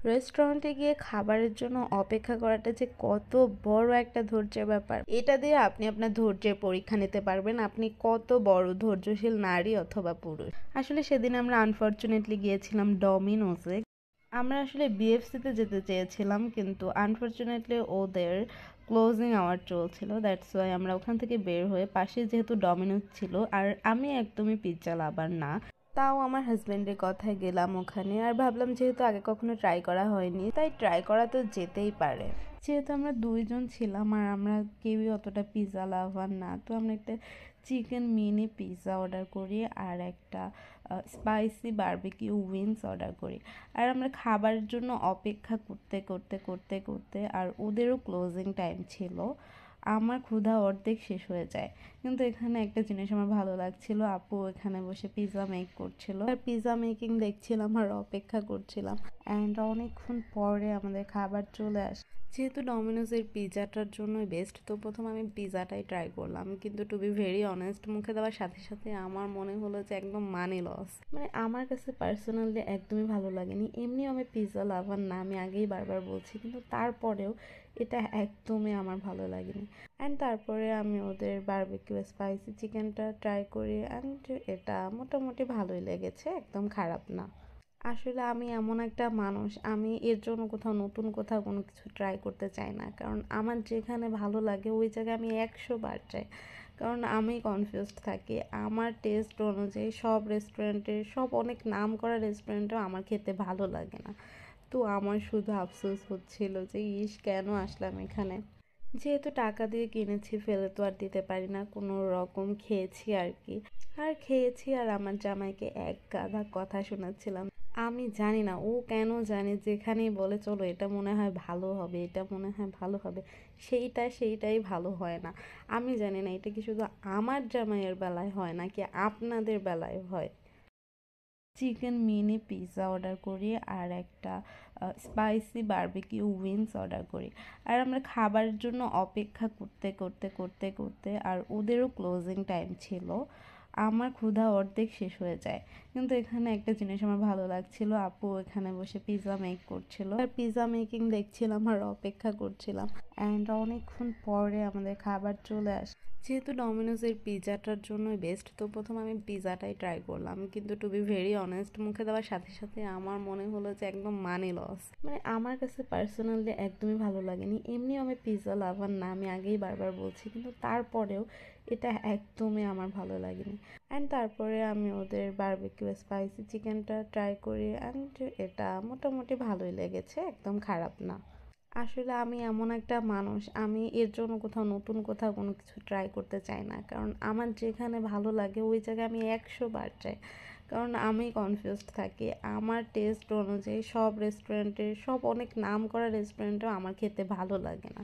রেস্টুরেন্টে গিয়ে খাবারের জন্য অপেক্ষা করাটা যে কত বড় একটা ধৈর্যের ব্যাপার, এটা দিয়ে আপনি আপনার ধৈর্যের পরীক্ষা নিতে পারবেন আপনি কত বড় ধৈর্যশীল নারী অথবা পুরুষ। আসলে সেদিন আমরা আনফরচুনেটলি গিয়েছিলাম ডমিনোসে। আমরা আসলে বিএফসিতে যেতে চেয়েছিলাম, কিন্তু আনফরচুনেটলি ওদের ক্লোজিং আওয়ার চলছিল, দ্যাটস ওয়াই আমরা ওখান থেকে বের হয়ে পাশে যেহেতু ডমিনোস ছিল, আর আমি একদমই পিৎজা লাভার না, তাও আমার হাজব্যান্ডের কথায় গেলাম ওখানে। আর ভাবলাম যেহেতু আগে কখনো ট্রাই করা হয়নি তাই ট্রাই করা তো যেতেই পারে। যেহেতু আমরা দুইজন ছিলাম আর আমরা কেউই অতটা পিৎজা লাভার না, তো আমরা একটা চিকেন মিনি পিৎজা অর্ডার করি আর একটা স্পাইসি বারবিকিউ উইংস অর্ডার করি। আর আমরা খাবারের জন্য অপেক্ষা করতে করতে করতে করতে আর ওদেরও ক্লোজিং টাইম ছিল, আমার ক্ষুধা অর্ধেক শেষ হয়ে যায়। কিন্তু এখানে একটা জিনিস আমার ভালো লাগছিল, আপু এখানে বসে পিৎজা মেক করছিল আর পিৎজা মেকিং দেখছিলাম আর অপেক্ষা করছিলাম। অ্যান্ড অনেকক্ষণ পরে আমাদের খাবার চলে আসে। যেহেতু ডমিনোজের পিৎজাটার জন্যই বেস্ট, তো প্রথম আমি পিৎজাটাই ট্রাই করলাম, কিন্তু টু বি ভেরি অনেস্ট মুখে দেওয়ার সাথে সাথে আমার মনে হলো যে একদম মানি লস। মানে আমার কাছে পার্সোনালি একদমই ভালো লাগেনি। এমনিও আমি পিৎজা লাভার না, আমি আগেই বারবার বলছি, কিন্তু তারপরেও এটা একদমই আমার ভালো লাগেনি। অ্যান্ড তারপরে আমি ওদের বারবিকিউ স্পাইসি চিকেনটা ট্রাই করি, অ্যান্ড এটা মোটামুটি ভালোই লেগেছে, একদম খারাপ না। আসলে আমি এমন একটা মানুষ, আমি এর জন্য নতুন কোথাও কোনো কিছু ট্রাই করতে চাই না, কারণ আমার যেখানে ভালো লাগে ওই জায়গায় আমি 100 বার চাই। কারণ আমি কনফিউজড থাকি আমার টেস্ট অনুযায়ী সব রেস্টুরেন্টের, সব অনেক নাম করা রেস্টুরেন্টেও আমার খেতে ভালো লাগে না। তো আমার শুধু আফসোস হচ্ছিল যে ইস কেন আসলাম এখানে। যেহেতু টাকা দিয়ে কিনেছি ফেলে তো আর দিতে পারি না, কোনো রকম খেয়েছি আর কি। আর খেয়েছি আর আমার জামাইকে এক গাদা কথা শোনাচ্ছিলাম। আমি জানি না ও কেন জানে যেখানেই বলে চলো এটা মনে হয় ভালো হবে, এটা মনে হয় ভালো হবে, সেইটাই ভালো হয় না। আমি জানি না এটা কি শুধু আমার জামাইয়ের বেলায় হয় নাকি আপনাদের বেলায় হয়। চিকেন মিনি পিৎজা অর্ডার করি আর একটা স্পাইসি বারবিকিউ উইংস অর্ডার করি। আর আমরা খাবারের জন্য অপেক্ষা করতে করতে করতে করতে আর ওদেরও ক্লোজিং টাইম ছিল, আমার ক্ষুধা অর্ধেক শেষ হয়ে যায়। কিন্তু এখানে একটা জিনিস আমার ভালো লাগছিল, আপু এখানে বসে পিৎজা মেক করছিল আর পিৎজা মেকিং দেখছিলাম আর অপেক্ষা করছিলাম। অ্যান্ড অনেকক্ষণ পরে আমাদের খাবার চলে আসে। যেহেতু ডমিনোজের পিৎজাটার জন্যই বেস্ট, তো প্রথম আমি পিৎজাটাই ট্রাই করলাম, কিন্তু টু বি ভেরি অনেস্ট মুখে দেওয়ার সাথে সাথে আমার মনে হলো যে একদম মানি লস। মানে আমার কাছে পার্সোনালি একদমই ভালো লাগেনি। এমনিও আমি পিৎজা লাভার না, আমি আগেই বারবার বলছি, কিন্তু তারপরেও এটা একদমই আমার ভালো লাগেনি। অ্যান্ড তারপরে আমি ওদের বারবিকিউ স্পাইসি চিকেনটা ট্রাই করি, অ্যান্ড এটা মোটামুটি ভালোই লেগেছে, একদম খারাপ না। আসলে আমি এমন একটা মানুষ, আমি এর জন্য নতুন কোথাও কোনো কিছু ট্রাই করতে চাই না, কারণ আমার যেখানে ভালো লাগে ওই জায়গায় আমি 100 বার চাই। কারণ আমি কনফিউজড থাকি আমার টেস্ট অনুযায়ী সব রেস্টুরেন্টের, সব অনেক নাম করা রেস্টুরেন্টেও আমার খেতে ভালো লাগে না।